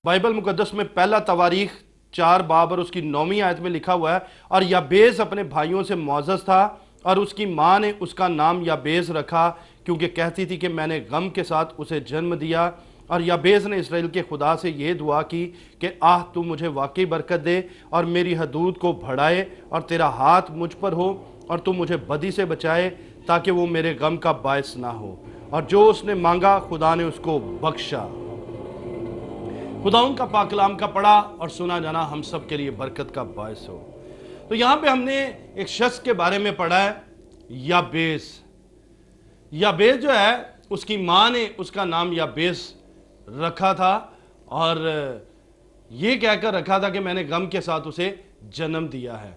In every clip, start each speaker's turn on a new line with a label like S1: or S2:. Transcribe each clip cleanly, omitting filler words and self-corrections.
S1: Bible مقدس میں پہلا تواریخ 4 باب اور اس کی 9ویں آیت میں لکھا ہوا ہے، اور یابیس اپنے بھائیوں سے معزز تھا اور اس کی ماں نے اس کا نام یابیس رکھا کیونکہ کہتی تھی کہ میں نے غم کے ساتھ اسے جنم دیا۔ اور یابیس نے اسرائیل کے خدا سے یہ دعا کی کہ تو مجھے واقعی برکت دے اور میری حدود کو بڑھائے اور تیرا ہاتھ مجھ پر ہو اور تو مجھے بدی سے بچائے تاکہ وہ میرے غم کا باعث نہ ہو، اور جو اس نے مانگا خدا نے اس کو بخشا۔ خداوند کا پاک کلام کا پڑھا اور سنا جانا ہم سب کے لیے برکت کا باعث ہو۔ تو یہاں پہ ہم نے ایک شخص کے بارے میں پڑھا ہے، یابیس۔ یابیس جو ہے اس کی ماں نے اس کا نام یابیس رکھا تھا اور یہ کہہ کر رکھا تھا کہ میں نے غم کے ساتھ اسے جنم دیا ہے۔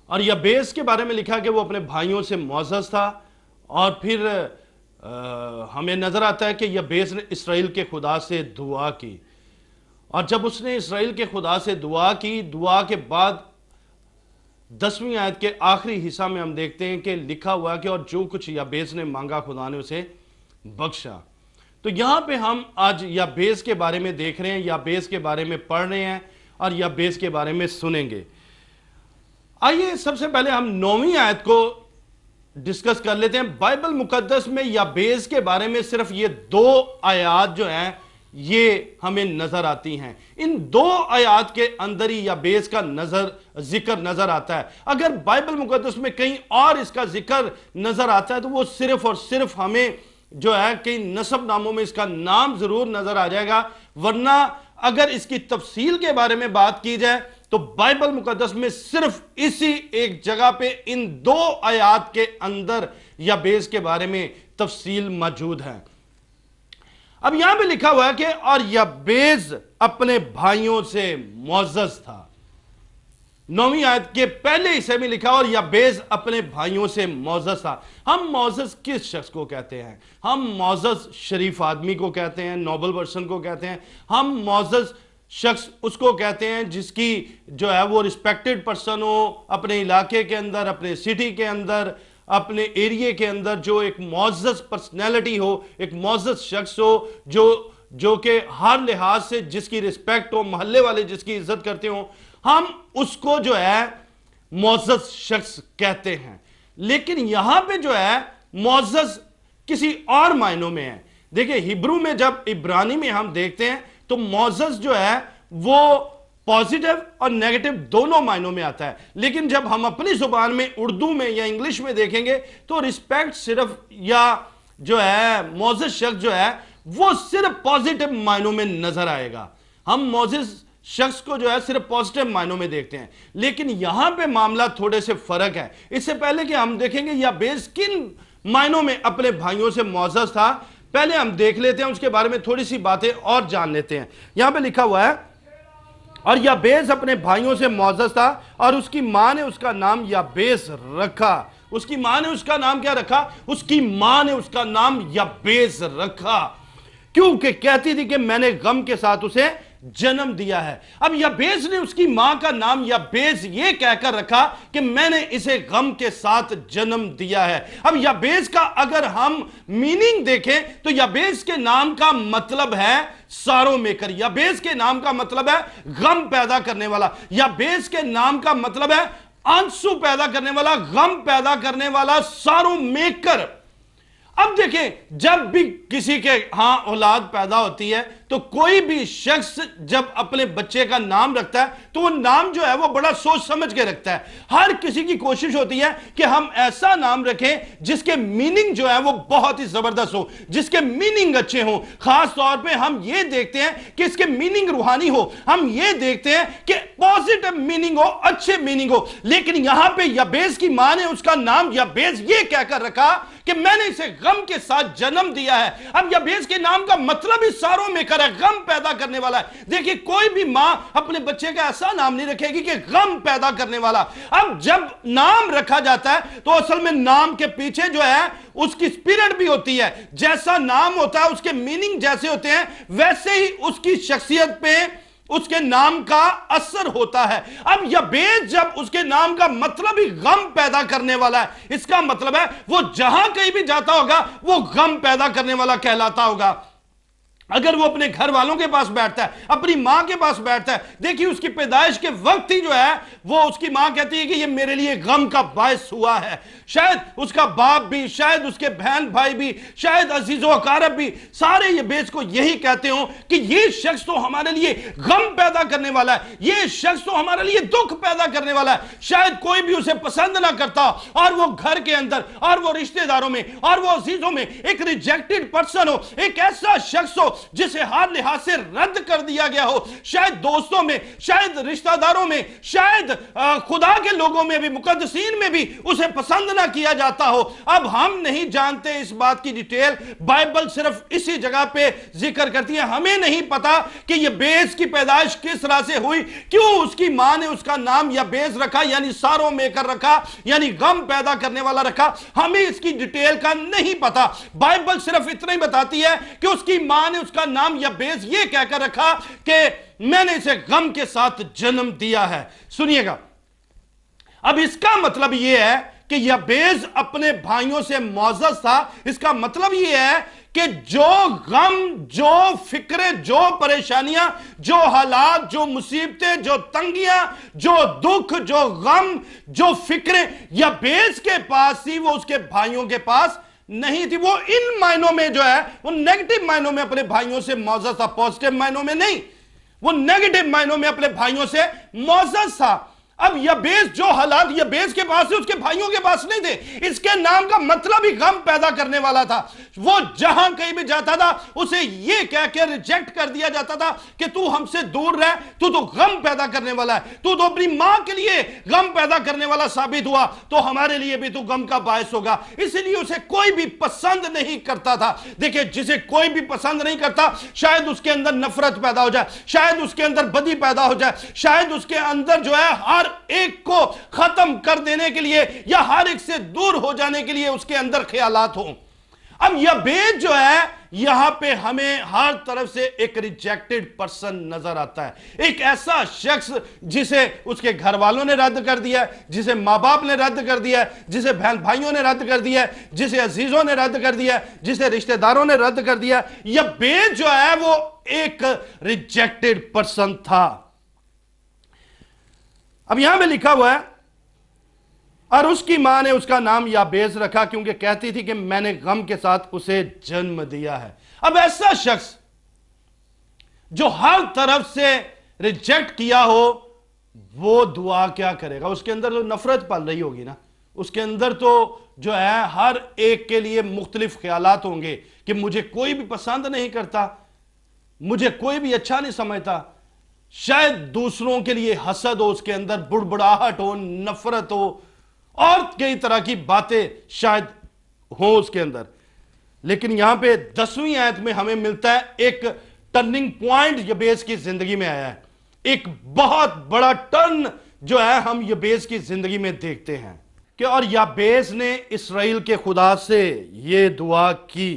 S1: اور یابیس کے بارے میں لکھا کہ وہ اپنے بھائیوں سے معزز تھا، اور پھر ہمیں نظر آتا ہے کہ یابیس نے اسرائیل کے خدا سے دعا کی، اور جب اس نے اسرائیل کے خدا سے دعا کی، دعا کے بعد 10ویں آیت کے آخری حصہ میں ہم دیکھتے ہیں کہ لکھا ہوا کہ اور جو کچھ یابیس نے مانگا خدا نے اسے بخشا۔ تو یہاں پہ ہم آج یابیس کے بارے میں دیکھ رہے ہیں، یابیس کے بارے میں پڑھ رہے ہیں اور یابیس کے بارے میں سنیں گے۔ آئیے سب سے پہلے ہم 9ویں آیت کو ڈسکس کر لیتے ہیں۔ بائبل مقدس میں یابیس کے بارے میں صرف یہ 2 آیات جو ہیں یہ ہمیں نظر آتی ہیں۔ ان 2 آیات کے اندر ہی یابیس کا ذکر نظر آتا ہے۔ اگر بائبل مقدس میں کہیں اور اس کا ذکر نظر آتا ہے تو وہ صرف اور صرف ہمیں جو ہے کئی نسب ناموں میں اس کا نام ضرور نظر آ جائے گا، ورنہ اگر اس کی تفصیل کے بارے میں بات کی جائے تو بائبل مقدس میں صرف اسی ایک جگہ پہ ان 2 آیات کے اندر یابیس کے بارے میں تفصیل موجود ہے۔ اب یہاں پہ لکھا ہوا ہے کہ اور یابیس اپنے بھائیوں سے معزز تھا۔ 9ویں آیت کے پہلے حصے میں لکھا اور یابیس اپنے بھائیوں سے معزز تھا۔ ہم معزز کس شخص کو کہتے ہیں؟ ہم معزز شریف آدمی کو کہتے ہیں، نوبل پرسن کو کہتے ہیں۔ ہم معزز شخص اس کو کہتے ہیں جس کی جو ہے وہ ریسپیکٹڈ پرسن ہو، اپنے علاقے کے اندر، اپنے سٹی کے اندر، اپنے ایریے کے اندر جو ایک معزز پرسنالٹی ہو، ایک معزز شخص ہو جو کہ ہر لحاظ سے جس کی ریسپیکٹ ہو، محلے والے جس کی عزت کرتے ہوں، ہم اس کو جو ہے معزز شخص کہتے ہیں۔ لیکن یہاں پہ جو ہے معزز کسی اور معنوں میں ہے۔ دیکھیں ہبرو میں جب عبرانی میں ہم دیکھتے ہیں تو معزز جو ہے وہ پازیٹیو اور نیگیٹو دونوں معنوں میں آتا ہے، لیکن جب ہم اپنی زبان میں اردو میں یا انگلش میں دیکھیں گے تو ریسپیکٹ صرف یا جو ہے معزز شخص جو ہے وہ صرف پازیٹیو معنوں میں نظر آئے گا۔ ہم معزز شخص کو جو ہے صرف پازیٹیو معنوں میں دیکھتے ہیں، لیکن یہاں پہ معاملہ تھوڑے سے فرق ہے۔ اس سے پہلے کہ ہم دیکھیں گے یابیس کن معنوں میں اپنے بھائیوں سے معزز تھا، پہلے ہم دیکھ لیتے ہیں اس کے بارے میں تھوڑی سی باتیں اور جان لیتے ہیں۔ یہاں پہ لکھا ہوا ہے اور یابیس اپنے بھائیوں سے معزز تھا اور اس کی ماں نے اس کا نام یابیس رکھا۔ اس کی ماں نے اس کا نام کیا رکھا؟ اس کی ماں نے اس کا نام یابیس رکھا کیونکہ کہتی تھی کہ میں نے غم کے ساتھ اسے جنم دیا ہے۔ اب یابیس نے اس کی ماں کا نام یابیس یہ کہہ کر رکھا کہ میں نے اسے غم کے ساتھ جنم دیا ہے۔ اب یابیس کا اگر ہم میننگ دیکھیں تو یابیس کے نام کا مطلب ہے سارو میکر۔ یابیس کے نام کا مطلب ہے غم پیدا کرنے والا۔ یابیس کے نام کا مطلب ہے آنسو پیدا کرنے والا، غم پیدا کرنے والا، سارو میکر۔ اب دیکھیں جب بھی کسی کے ہاں اولاد پیدا ہوتی ہے تو کوئی بھی شخص جب اپنے بچے کا نام رکھتا ہے تو وہ نام جو ہے وہ بڑا سوچ سمجھ کے رکھتا ہے۔ ہر کسی کی کوشش ہوتی ہے کہ ہم ایسا نام رکھیں جس کے میننگ جو ہے وہ بہت ہی زبردست ہو، جس کے میننگ اچھے ہوں۔ خاص طور پہ ہم یہ دیکھتے ہیں کہ اس کے میننگ روحانی ہو، ہم یہ دیکھتے ہیں کہ پازیٹیو میننگ ہو، اچھے میننگ ہو۔ لیکن یہاں پہ یابیس کی ماں نے اس کا نام یابیس یہ کہہ کر رکھا کہ میں نے اسے غم کے ساتھ جنم دیا ہے۔ اب یابیس کے نام کا مطلب ہی ساروں میں کر ہے، غم پیدا کرنے والا ہے۔ دیکھیں کوئی بھی ماں اپنے بچے کا ایسا نام نہیں رکھے گی کہ غم پیدا کرنے والا۔ اب جب نام رکھا جاتا ہے تو اصل میں نام کے پیچھے جو ہے اس کی سپیرٹ بھی ہوتی ہے۔ جیسا نام ہوتا ہے اس کے میننگ جیسے ہوتے ہیں ویسے ہی اس کی شخصیت پہ اس کے نام کا اثر ہوتا ہے۔ اب یابیس جب اس کے نام کا مطلب ہی غم پیدا کرنے والا ہے، اس کا مطلب ہے وہ جہاں کہیں بھی جاتا ہوگا وہ غم پیدا کرنے والا کہلاتا ہوگا۔ اگر وہ اپنے گھر والوں کے پاس بیٹھتا ہے، اپنی ماں کے پاس بیٹھتا ہے، دیکھیے اس کی پیدائش کے وقت ہی جو ہے وہ اس کی ماں کہتی ہے کہ یہ میرے لیے غم کا باعث ہوا ہے. شاید اس کا باپ بھی، شاید اس کے بہن بھائی بھی، شاید عزیز و اقارب بھی، سارے یہ بیس کو یہی کہتے ہوں کہ یہ شخص تو ہمارے لیے غم پیدا کرنے والا ہے، یہ شخص تو ہمارے لیے دکھ پیدا کرنے والا ہے. شاید کوئی بھی اسے پسند نہ کرتا اور وہ گھر کے اندر اور وہ رشتہ داروں میں اور وہ عزیزوں میں ایک ریجیکٹڈ پرسن ہو، ایک ایسا شخص ہو جسے ہر لحاظ سے رد کر دیا گیا ہو. شاید دوستوں میں، شاید رشتہ داروں میں، شاید خدا کے لوگوں میں بھی، مقدسین میں بھی اسے پسند نہ کیا جاتا ہو. اب ہم نہیں جانتے اس بات کی ڈیٹیل، بائبل صرف اسی جگہ پہ ذکر کرتی ہے. ہمیں نہیں پتا کہ یہ بیز کی پیدائش کس طرح سے ہوئی، کیوں اس کی ماں نے اس کا نام یا بیز رکھا، یعنی سارو میں کر رکھا، یعنی غم پیدا کرنے والا رکھا. ہمیں اس کی ڈیٹیل کا نہیں پتا. بائبل صرف اتنا ہی بتاتی ہے کہ اس کی ماں نے اس کا نام یا بیز یہ کہہ کر رکھا کہ میں نے اسے غم کے ساتھ جنم دیا ہے. سنیے گا، اب اس کا مطلب یہ ہے کہ یابیز اپنے بھائیوں سے معزز تھا. اس کا مطلب یہ ہے کہ جو غم، جو فکریں، جو پریشانیاں، جو حالات، جو مصیبتیں، جو تنگیاں، جو دکھ، جو غم، جو فکریں یابیز کے پاس تھی، وہ اس کے بھائیوں کے پاس نہیں تھی. وہ ان معنوں میں جو ہے وہ نیگیٹو معنوں میں اپنے بھائیوں سے معزز تھا، پوزیٹو معنوں میں نہیں. وہ نیگیٹو معنوں میں اپنے بھائیوں سے معزز تھا. اب یابیز جو حالات یابیز کے پاس تھے اس کے بھائیوں کے پاس نہیں تھے. اس کے نام کا مطلب ہی غم پیدا کرنے والا تھا. وہ جہاں کہیں بھی جاتا تھا اسے یہ کہہ کے ریجیکٹ کر دیا جاتا تھا کہ تو ہم سے دور رہ، تو غم پیدا کرنے والا ہے، تو اپنی ماں کے لیے غم پیدا کرنے والا ثابت ہوا، تو ہمارے لیے بھی تو غم کا باعث ہوگا. اس لیے اسے کوئی بھی پسند نہیں کرتا تھا. دیکھیں، جسے کوئی بھی پسند نہیں کرتا شاید اس کے اندر نفرت پیدا ہو جائے، شاید اس کے اندر بدی پیدا ہو جائے، شاید اس کے اندر جو ہے ہر ایک کو ختم کر دینے کے لیے یا ہر ایک سے دور ہو جانے کے لیے اس کے اندر خیالات ہوں. اب یابیز جو ہے یہاں پہ ہمیں ہر طرف سے ایک ریجیکٹڈ پرسن نظر آتا ہے. ایک ایسا شخص جسے اس کے گھر والوں نے رد کر دیا ہے، جسے ماں باپ نے رد کر دیا ہے، جسے بہن بھائیوں نے رد کر دیا ہے، جسے عزیزوں نے رد کر دیا ہے، جسے رشتہ داروں نے رد کر دیا ہے. یابیز جو ہے وہ ایک ریجیکٹڈ پرسن تھا. اب یہاں میں لکھا ہوا ہے، اور اس کی ماں نے اس کا نام یابیز رکھا کیونکہ کہتی تھی کہ میں نے غم کے ساتھ اسے جنم دیا ہے. اب ایسا شخص جو ہر طرف سے ریجیکٹ کیا ہو وہ دعا کیا کرے گا؟ اس کے اندر تو نفرت پل رہی ہوگی نا. اس کے اندر تو جو ہے ہر ایک کے لیے مختلف خیالات ہوں گے کہ مجھے کوئی بھی پسند نہیں کرتا، مجھے کوئی بھی اچھا نہیں سمجھتا. شاید دوسروں کے لیے حسد ہو، اس کے اندر بڑبڑاہٹ ہو، نفرت ہو، اور کئی طرح کی باتیں شاید ہوں اس کے اندر. لیکن یہاں پہ 10ویں آیت میں ہمیں ملتا ہے ایک ٹرننگ پوائنٹ یابیز کی زندگی میں آیا ہے. ایک بہت بڑا ٹرن جو ہے ہم یابیز کی زندگی میں دیکھتے ہیں کہ اور یابیز نے اسرائیل کے خدا سے یہ دعا کی.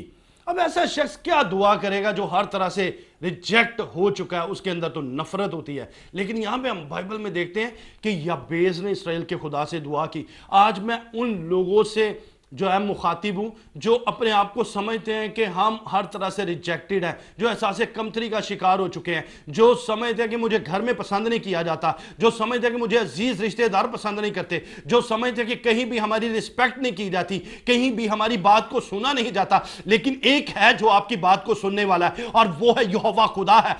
S1: اب ایسا شخص کیا دعا کرے گا جو ہر طرح سے ریجیکٹ ہو چکا ہے؟ اس کے اندر تو نفرت ہوتی ہے. لیکن یہاں پہ ہم بائبل میں دیکھتے ہیں کہ یابیز نے اسرائیل کے خدا سے دعا کی. آج میں ان لوگوں سے جو ہے مخاطب ہوں جو اپنے آپ کو سمجھتے ہیں کہ ہم ہر طرح سے ریجیکٹڈ ہیں، جو احساس کمتری کا شکار ہو چکے ہیں، جو سمجھتے ہیں کہ مجھے گھر میں پسند نہیں کیا جاتا، جو سمجھتے ہیں کہ مجھے عزیز رشتہ دار پسند نہیں کرتے، جو سمجھتے ہیں کہ کہیں بھی ہماری رسپیکٹ نہیں کی جاتی، کہیں بھی ہماری بات کو سنا نہیں جاتا. لیکن ایک ہے جو آپ کی بات کو سننے والا ہے، اور وہ ہے یہوہ خدا ہے.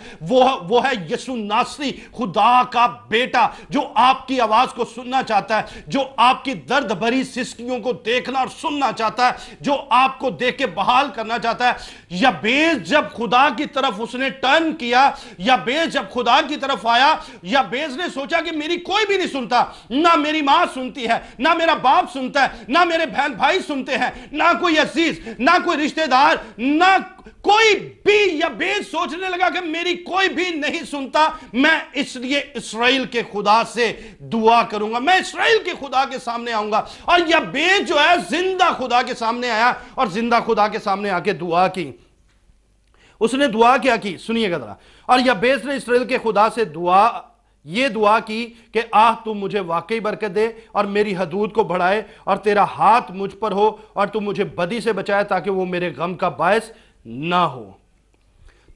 S1: وہ ہے یسوع ناصری، خدا کا بیٹا، جو آپ کی آواز کو سننا چاہتا ہے، جو آپ کی درد بھری سسکیوں کو دیکھنا اور سننا چاہتا ہے، جو آپ کو دیکھ کے بحال کرنا چاہتا ہے. یابیز جب خدا کی طرف اس نے ٹرن کیا، یابیز جب خدا کی طرف آیا، یابیز نے سوچا کہ میری کوئی بھی نہیں سنتا، نہ میری ماں سنتی ہے، نہ میرا باپ سنتا ہے، نہ میرے بہن بھائی سنتے ہیں، نہ کوئی عزیز، نہ کوئی رشتہ دار، نہ کوئی بھی. یابیز سوچنے لگا کہ میری کوئی بھی نہیں سنتا، میں اس لیے اسرائیل کے خدا سے دعا کروں گا، میں اسرائیل کے خدا کے سامنے آؤں گا. اور یابیز جو ہے زندہ خدا کے سامنے آیا اور زندہ خدا کے سامنے آ کے دعا کی. اس نے دعا کیا کی؟ سنیے گا ذرا. اور یابیز نے اسرائیل کے خدا سے یہ دعا کی کہ تو مجھے واقعی برکت دے اور میری حدود کو بڑھائے اور تیرا ہاتھ مجھ پر ہو اور تو مجھے بدی سے بچائے تاکہ وہ میرے غم کا باعث نہ ہو.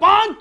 S1: 5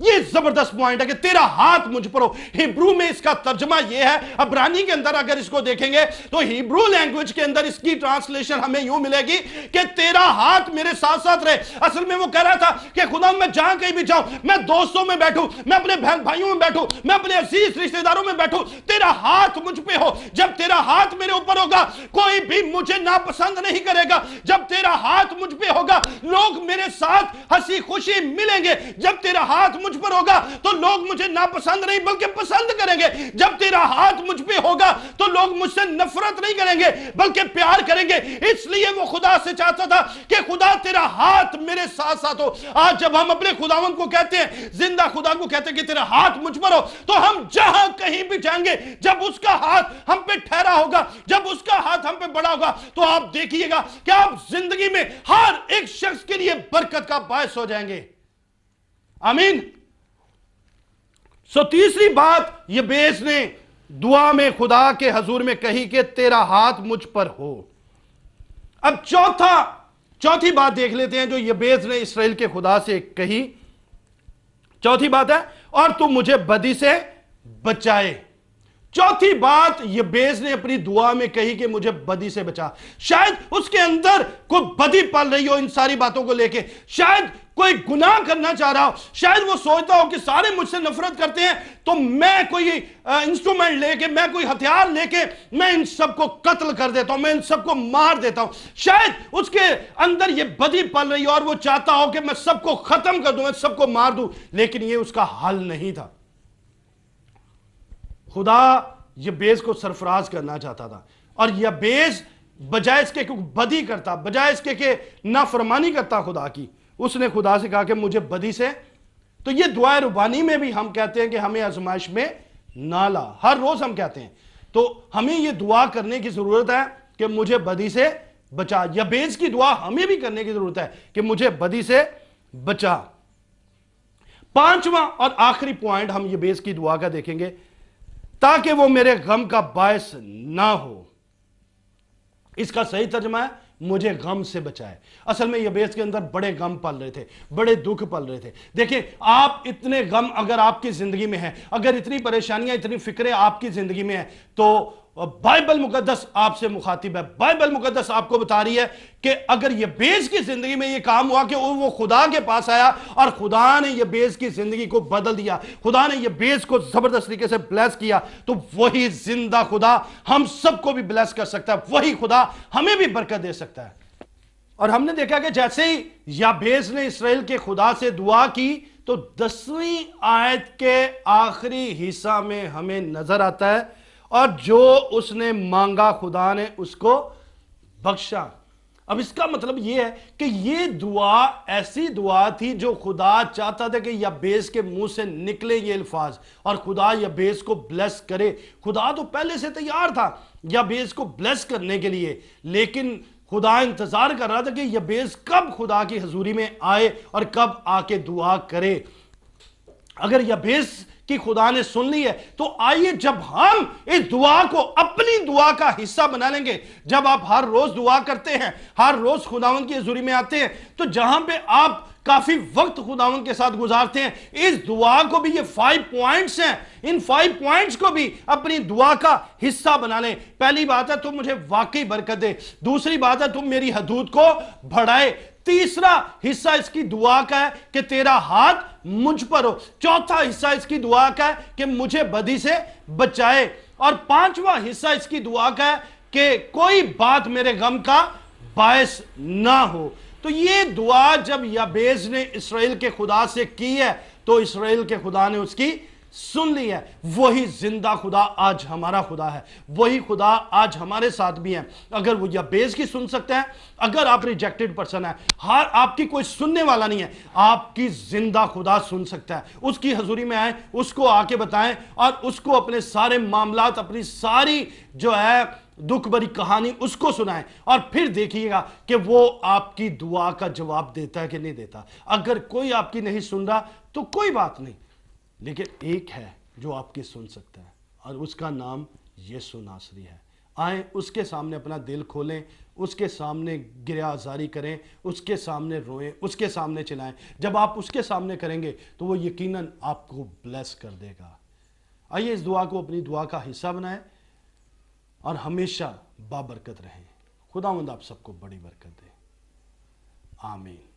S1: یہ زبردست پوائنٹ ہے کہ تیرا ہاتھ مجھ پر ہو. ہیبرو میں اس کا ترجمہ یہ ہے, عبرانی کے اندر اگر اس کو دیکھیں گے تو ہیبرو لینگویج کے اندر اس کی ٹرانسلیشن ہمیں یوں ملے گی کہ تیرا ہاتھ میرے ساتھ ساتھ رہے. اصل میں وہ کہہ رہا تھا کہ خدا میں جہاں کہیں بھی جاؤں, میں دوستوں میں بیٹھوں, میں اپنے بہن بھائیوں میں بیٹھوں, میں اپنے عزیز رشتہ داروں میں بیٹھوں, تیرا ہاتھ مجھ پہ ہو. جب تیرا ہاتھ میرے اوپر ہوگا کوئی بھی مجھے ناپسند نہیں کرے گا. جب تیرا ہاتھ مجھ پہ ہوگا لوگ میرے ساتھ ہنسی خوشی ملیں گے. جب تیرا ہاتھ مجھ پر ہوگا تو لوگ مجھے ناپسند نہیں بلکہ پسند کریں گے. جب تیرا ہاتھ مجھ پہ ہوگا تو لوگ مجھ سے نفرت نہیں کریں گے بلکہ پیار کریں گے. اس لیے وہ خدا سے چاہتا تھا کہ خدا تیرا ہاتھ میرے ساتھ ساتھ ہو. آج جب ہم اپنے خداوند کو کہتے ہیں, زندہ خدا کو کہتے ہیں کہ تیرا ہاتھ مجھ پر ہو, تو ہم جہاں کہیں بھی جائیں گے جب اس کا ہاتھ ہم پہ ٹھہرا ہوگا, جب اس کا ہاتھ ہم پہ بڑا ہوگا, تو آپ دیکھیے گا کہ آپ زندگی میں ہر ایک شخص کے لیے برکت کا باعث ہو جائیں گے. آمین. تیسری بات یبیس نے دعا میں خدا کے حضور میں کہی کہ تیرا ہاتھ مجھ پر ہو. اب چوتھی بات دیکھ لیتے ہیں جو یبیس نے اسرائیل کے خدا سے کہی. چوتھی بات ہے اور تو مجھے بدی سے بچائے. چوتھی بات یبیس نے اپنی دعا میں کہی کہ مجھے بدی سے بچا. شاید اس کے اندر کوئی بدی پل رہی ہو ان ساری باتوں کو لے کے, شاید کوئی گناہ کرنا چاہ رہا ہو, شاید وہ سوچتا ہو کہ سارے مجھ سے نفرت کرتے ہیں تو میں کوئی انسٹرومنٹ لے کے, میں کوئی ہتھیار لے کے میں ان سب کو قتل کر دیتا ہوں, میں ان سب کو مار دیتا ہوں. شاید اس کے اندر یہ بدی پل رہی ہو اور وہ چاہتا ہو کہ میں سب کو ختم کر دوں, میں سب کو مار دوں, لیکن یہ اس کا حل نہیں تھا. خدا یبیس کو سرفراز کرنا چاہتا تھا اور یبیس بجائے اس کے بدی کرتا, بجائے اس کے کہ نافرمانی کرتا خدا کی, اس نے خدا سے کہا کہ مجھے بدی سے. تو یہ دعائے ربانی میں بھی ہم کہتے ہیں کہ ہمیں آزمائش میں نہ لا, ہر روز ہم کہتے ہیں. تو ہمیں یہ دعا کرنے کی ضرورت ہے کہ مجھے بدی سے بچا. یبیس کی دعا ہمیں بھی کرنے کی ضرورت ہے کہ مجھے بدی سے بچا. پانچواں اور آخری پوائنٹ ہم یبیس کی دعا کا دیکھیں گے, تاکہ وہ میرے غم کا باعث نہ ہو. اس کا صحیح ترجمہ ہے مجھے غم سے بچائے. اصل میں یبیس کے اندر بڑے غم پل رہے تھے, بڑے دکھ پل رہے تھے. دیکھیں آپ اتنے غم اگر آپ کی زندگی میں ہیں, اگر اتنی پریشانیاں اتنی فکریں آپ کی زندگی میں ہیں, تو بائبل مقدس آپ سے مخاطب ہے. بائبل مقدس آپ کو بتا رہی ہے کہ اگر یبیس کی زندگی میں یہ کام ہوا کہ وہ خدا کے پاس آیا اور خدا نے یبیس کی زندگی کو بدل دیا, خدا نے یبیس کو زبردست طریقے سے بلیس کیا, تو وہی زندہ خدا ہم سب کو بھی بلیس کر سکتا ہے, وہی خدا ہمیں بھی برکت دے سکتا ہے. اور ہم نے دیکھا کہ جیسے ہی یبیس نے اسرائیل کے خدا سے دعا کی تو 10ویں آیت کے آخری حصہ میں ہمیں نظر آتا ہے, اور جو اس نے مانگا خدا نے اس کو بخشا. اب اس کا مطلب یہ ہے کہ یہ دعا ایسی دعا تھی جو خدا چاہتا تھا کہ یبیس کے منہ سے نکلے یہ الفاظ اور خدا یبیس کو بلیس کرے. خدا تو پہلے سے تیار تھا یبیس کو بلیس کرنے کے لیے, لیکن خدا انتظار کر رہا تھا کہ یبیس کب خدا کی حضوری میں آئے اور کب آ کے دعا کرے. اگر یبیس کی خدا نے سن لی ہے تو آئیے جب ہم اس دعا کو اپنی دعا کا حصہ بنا لیں گے, جب آپ ہر روز دعا کرتے ہیں, ہر روز خداوند کی حضوری میں آتے ہیں, تو جہاں پہ آپ کافی وقت خداوند کے ساتھ گزارتے ہیں, اس دعا کو بھی یہ 5 پوائنٹس ہیں, ان 5 پوائنٹس کو بھی اپنی دعا کا حصہ بنا لیں. پہلی بات ہے تم مجھے واقعی برکت دے, دوسری بات ہے تم میری حدود کو بڑھائے, تیسرا حصہ اس کی دعا کا ہے کہ تیرا ہاتھ مجھ پر ہو, چوتھا حصہ اس کی دعا کا ہے کہ مجھے بدی سے بچائے, اور پانچواں حصہ اس کی دعا کا ہے کہ کوئی بات میرے غم کا باعث نہ ہو. تو یہ دعا جب یبیس نے اسرائیل کے خدا سے کی ہے تو اسرائیل کے خدا نے اس کی سن لی ہے. وہی زندہ خدا آج ہمارا خدا ہے, وہی خدا آج ہمارے ساتھ بھی ہے. اگر وہ یبیس کی سن سکتے ہیں, اگر آپ ریجیکٹڈ پرسن ہیں, ہر آپ کی کوئی سننے والا نہیں ہے, آپ کی زندہ خدا سن سکتا ہے. اس کی حضوری میں آئیں, اس کو آ کے بتائیں اور اس کو اپنے سارے معاملات, اپنی ساری جو ہے دکھ بری کہانی اس کو سنائیں, اور پھر دیکھیے گا کہ وہ آپ کی دعا کا جواب دیتا ہے کہ نہیں دیتا. اگر کوئی آپ کی نہیں سن رہا تو کوئی بات نہیں, لیکن ایک ہے جو آپ کی سن سکتا ہے اور اس کا نام یسوع ناصری ہے. آئیں اس کے سامنے اپنا دل کھولیں، اس کے سامنے گریہ آزاری کریں، اس کے سامنے روئیں، اس کے سامنے چلائیں۔ جب آپ اس کے سامنے کریں گے تو وہ یقیناً آپ کو بلیس کر دے گا۔ آئیے اس دعا کو اپنی دعا کا حصہ بنائیں اور ہمیشہ بابرکت رہیں۔ خداوند آپ سب کو بڑی برکت دے، آمین۔